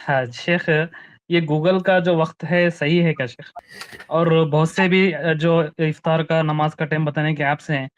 हाँ शेख, ये गूगल का जो वक्त है सही है क्या शेख? और बहुत से भी जो इफ्तार का नमाज का टाइम बताने के ऐप्स हैं,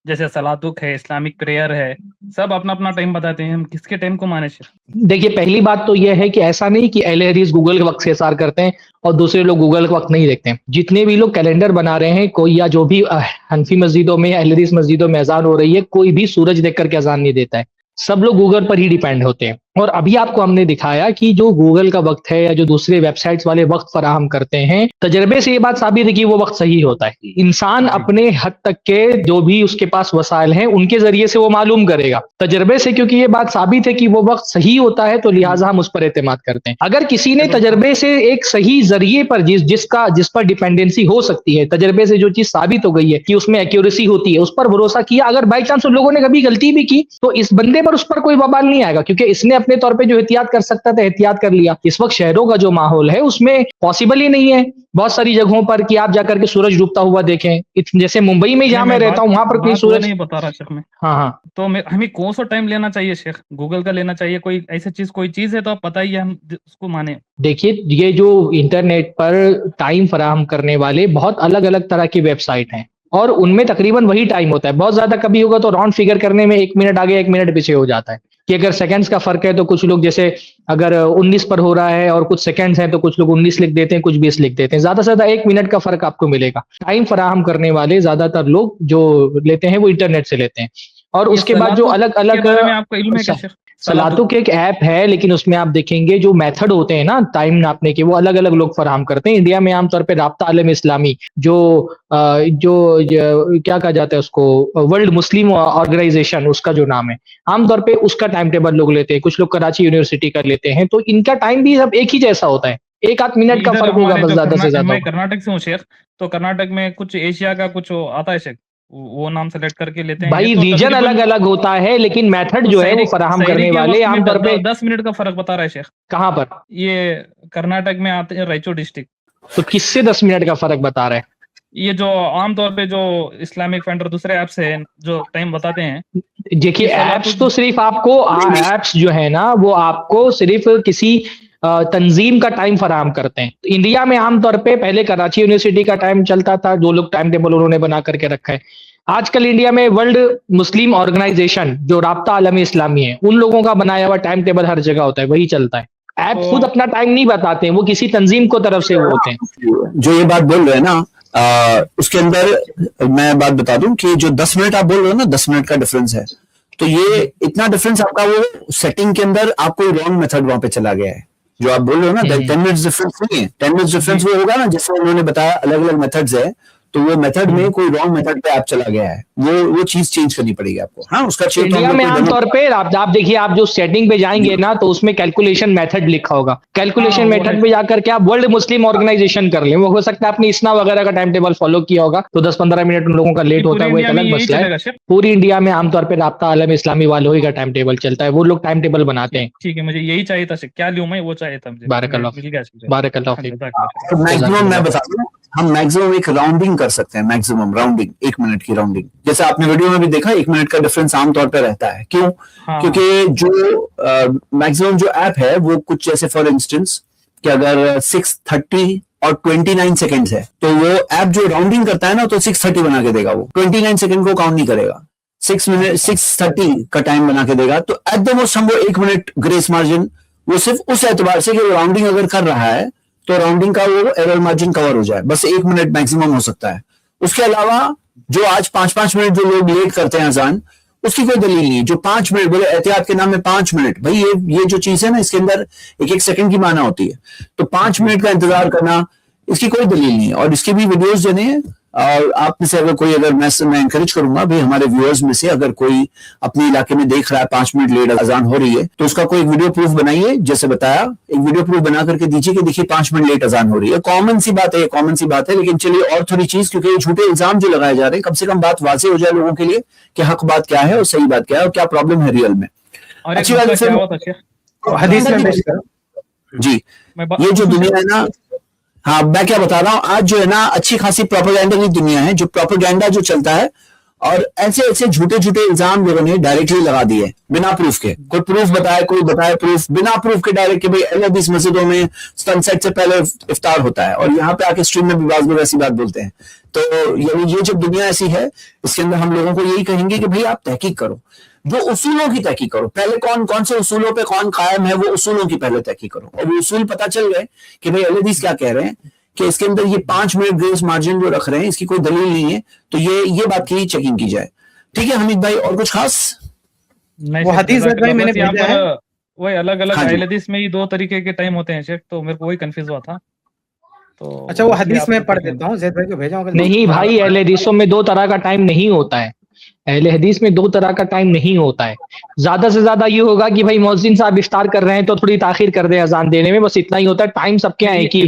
जैसे सलातुक है, इस्लामिक प्रेयर है, सब अपना अपना टाइम बताते हैं। हम किसके टाइम को माने शेख? देखिए, पहली बात तो यह है कि ऐसा नहीं कि अहले हदीस गूगल के वक्त से इशार करते हैं और दूसरे लोग गूगल के वक्त नहीं देखते हैं। जितने भी लोग कैलेंडर बना रहे हैं, कोई या जो भी हनफी मस्जिदों में या अहले हदीस मस्जिदों में अजान हो रही है, कोई भी सूरज देख करके अजान नहीं देता है। सब लोग गूगल पर ही डिपेंड होते हैं। और अभी आपको हमने दिखाया कि जो गूगल का वक्त है या जो दूसरे वेबसाइट्स वाले वक्त फराहम करते हैं, तजर्बे से ये बात साबित है कि वो वक्त सही होता है। इंसान अपने हद तक के जो भी उसके पास वसाइल हैं, उनके जरिए से वो मालूम करेगा तजर्बे से, क्योंकि ये बात साबित है कि वो वक्त सही होता है, तो लिहाजा हम उस पर एतमाद करते हैं। अगर किसी ने तजर्बे से एक सही जरिए पर जिस पर डिपेंडेंसी हो सकती है, तजर्बे से जो चीज साबित हो गई है कि उसमें एक्यूरेसी होती है, उस पर भरोसा किया, अगर बाई चांस उन लोगों ने कभी गलती भी की, तो इस बंदे पर उस पर कोई बवाल नहीं आएगा, क्योंकि इसने अपने तौर पे जो एहतियात कर सकता था एहतियात कर लिया। इस वक्त शहरों का जो माहौल है उसमें पॉसिबल ही नहीं है बहुत सारी जगहों पर कि आप जाकर के सूरज डूबता हुआ देखें। जैसे मुंबई में जहां मैं रहता हूँ, वहां पर कोई सूरज नहीं बता रहा शेख मैं। हाँ हाँ, तो हमें कौन सा टाइम लेना चाहिए शेख? गूगल का लेना चाहिए? कोई ऐसी चीज कोई चीज है तो आप बताइए, हम उसको माने। देखिए, ये जो इंटरनेट पर टाइम फराहम करने वाले बहुत अलग अलग तरह की वेबसाइट हैं और उनमें तकरीबन वही टाइम होता है। बहुत ज्यादा कभी होगा तो राउंड फिगर करने में 1 मिनट आगे 1 मिनट पीछे हो जाता है कि अगर सेकंड्स का फर्क है तो कुछ लोग जैसे अगर 19 पर हो रहा है और कुछ सेकंड्स हैं तो कुछ लोग 19 लिख देते हैं, कुछ 20 लिख देते हैं। ज्यादा से ज्यादा 1 मिनट का फर्क आपको मिलेगा। टाइम फराहम करने वाले ज्यादातर लोग जो लेते हैं वो इंटरनेट से लेते हैं। और उसके बाद जो अलग अलग बारे में आपको इल्म है क्या शेख? सलातुक एक ऐप है, लेकिन उसमें आप देखेंगे जो मेथड होते हैं ना टाइम नापने के, वो अलग अलग लोग फराहम करते हैं। इंडिया में आमतौर पे राब्ता आलम इस्लामी जो क्या कहा जाता है उसको, वर्ल्ड मुस्लिम ऑर्गेनाइजेशन उसका जो नाम है, आमतौर पे उसका टाइम टेबल लोग लेते हैं। कुछ लोग कराची यूनिवर्सिटी का लेते हैं, तो इनका टाइम भी सब एक ही जैसा होता है, 1 आध मिनट का फर्क होगा बस, ज्यादा से ज्यादा। मैं कर्नाटक से हूँ शेख, तो कर्नाटक में कुछ एशिया का कुछ आता है शेख, वो नाम सेलेक्ट करके लेते हैं। भाई तो रीजन अलग अलग होता है, लेकिन मेथड जो है वो फराहम करने वाले आमतौर पे 10 मिनट का फर्क बता रहा है शेख। कहाँ पर? ये कर्नाटक में आते हैं, रायचूर डिस्ट्रिक्ट। तो किससे 10 मिनट का फर्क बता रहे हैं? ये जो आमतौर पे जो इस्लामिक फंड और दूसरे ऐप्स है जो टाइम बताते हैं। देखिए, ऐप्स तो सिर्फ आपको ऐप्स जो है ना वो आपको सिर्फ किसी तंजीम का टाइम फराहम करते हैं। तो इंडिया में आमतौर पे पहले कराची यूनिवर्सिटी का टाइम चलता था, जो लोग टाइम टेबल उन्होंने बना करके रखा है। आजकल इंडिया में वर्ल्ड मुस्लिम ऑर्गेनाइजेशन जो राब्ता आलम इस्लामी है, उन लोगों का बनाया हुआ टाइम टेबल हर जगह होता है, वही चलता है। ऐप खुद अपना टाइम नहीं बताते हैं, वो किसी तंजीम को तरफ से वो होते हैं। जो ये बात बोल रहे हैं ना, उसके अंदर मैं बात बता दूं कि जो 10 मिनट आप बोल रहे हो ना, 10 मिनट का डिफरेंस है, तो ये इतना डिफरेंस आपका वो सेटिंग के अंदर आपको रॉन्ग मेथड वहां पे चला गया है। जो आप बोल रहे हो ना 10 मिनट्स डिफरेंस नहीं है, 10 मिनट्स डिफरेंस वो होगा ना जैसे उन्होंने बताया अलग अलग मेथड्स है, तो वो मेथड में कोई रॉन्ग मेथड पे आप चला गया है, वो चीज चेंज करनी पड़ेगी आपको। हाँ, उसका इंडिया में आमतौर पे आप देखिए, आप जो सेटिंग पे जाएंगे ना तो उसमें कैलकुलेशन मेथड लिखा होगा। कैलकुलेशन मेथड पे जाकर के आप वर्ल्ड मुस्लिम ऑर्गेनाइजेशन कर लें। वो हो सकता है आपने इसना वगैरह का टाइम टेबल फॉलो किया होगा, तो 10-15 मिनट उन लोगों का लेट होता है, वो एक अलग मसला है। पूरी इंडिया में आमतौर पर राब्ता आलम इस्लामी वालों ही का टाइम टेबल चलता है, वो लोग टाइम टेबल बनाते हैं। ठीक है, मुझे यही चाहिए था, क्या लूं मैं, वो चाहिए था मुझे। बारकल्लाह फीक। मैक्सिमम मैं बता दूं, हम मैक्सिमम एक राउंडिंग कर सकते हैं, मैक्सिमम राउंडिंग 1 मिनट की राउंडिंग, जैसे आपने वीडियो में भी देखा 1 मिनट का डिफरेंस आमतौर पर रहता है। क्यों? क्योंकि जो मैक्सिमम जो ऐप है वो कुछ जैसे फॉर इंस्टेंस कि अगर 6:30 और 29 सेकंड्स है, तो वो ऐप जो राउंडिंग करता है ना तो 6:30 बना के देगा, वो 29 सेकंड को काउंट नहीं करेगा, 6:30 का टाइम बना के देगा। तो एट द मोस्ट हम वो 1 मिनट ग्रेस मार्जिन, वो सिर्फ उस एतबार से कि वो राउंडिंग अगर कर रहा है तो राउंडिंग का वो एरर मार्जिन कवर हो जाए, बस 1 मिनट मैक्सिमम हो सकता है। उसके अलावा जो आज 5-5 मिनट जो लोग लेट करते हैं अजान, उसकी कोई दलील नहीं। जो 5 मिनट बोले एहतियात के नाम में 5 मिनट, भाई ये जो चीज है ना, इसके अंदर एक सेकंड की माना होती है, तो 5 मिनट का इंतजार करना, इसकी कोई दलील नहीं है। और इसके भी वीडियोस देने हैं, और आप में से अगर कोई, अगर मैं एनकरेज करूंगा भाई, हमारे व्यूअर्स में से अगर कोई अपने इलाके में देख रहा है 5 मिनट लेट अजान हो रही है, तो उसका कोई वीडियो प्रूफ बनाइए। जैसे बताया, एक वीडियो प्रूफ बना करके दीजिए कि देखिए 5 मिनट लेट अजान हो रही है। कॉमन सी बात है, कॉमन सी बात है, लेकिन चलिए और थोड़ी चीज, क्योंकि ये झूठे इल्जाम जो लगाए जा रहे हैं, कम से कम बात वाज़ेह हो जाए लोगों के लिए कि हक बात क्या है और सही बात क्या है और क्या प्रॉब्लम है रियल में। अच्छी बात है हदीस में जी, ये जो दुनिया है ना, हाँ मैं क्या बता रहा हूँ, आज जो है ना अच्छी खासी प्रोपेगेंडा की दुनिया है, जो प्रोपेगेंडा जो चलता है, और ऐसे ऐसे झूठे झूठे इल्जाम लोगों ने डायरेक्टली लगा दिए बिना प्रूफ के। कोई प्रूफ बताए, कोई बताए प्रूफ, बिना प्रूफ के डायरेक्ट कि भाई अहले हदीस मस्जिदों में सनसेट से पहले इफ्तार होता है, और यहाँ पे आके स्ट्रीम में भी बाज़ लोग ऐसी बात बोलते हैं। तो यानी ये जब दुनिया ऐसी है, इसके अंदर हम लोगों को यही कहेंगे कि भाई आप तहकीक करो, जो उसूलों की तहकीक करो। पहले कौन कौन से उसूलों पे कौन कायम है, वो उसूलों की पहले तहकीक करो। और वो उसूल पता चल गए कि भाई अहले हदीस क्या कह रहे हैं, कि इसके अंदर ये 5 मिनट ग्रेस मार्जिन जो रख रहे हैं, इसकी कोई दलील नहीं है, तो ये बात की चेकिंग की जाए। ठीक है हमीद भाई, और कुछ खास? नहीं वो शेख, हदीस जज़ाकल्लाह। भाई मैंने बस यहाँ भेजा है। पर वही अलग अलग हाँ जी। अहले हदीस में ही 2 तरीके के टाइम होते हैं शेख, तो मेरे को वही कंफ्यूज हुआ था। तो अच्छा, वो इसलिए हदीस आपसे में पढ़ पूछ लिया। देता हूँ, जैद भाई को भेजा हूँ। नहीं भाई, अहले हदीसों में 2 तरह का टाइम नहीं होता है। अहले हदीस में 2 तरह का टाइम नहीं होता है। ज्यादा से ज्यादा ये होगा कि भाई मुअज्जिन साहब इफ्तार कर रहे हैं तो थोड़ी ताखीर कर दे अजान देने में, बस इतना ही होता है। टाइम सबके यहाँ एक ही है।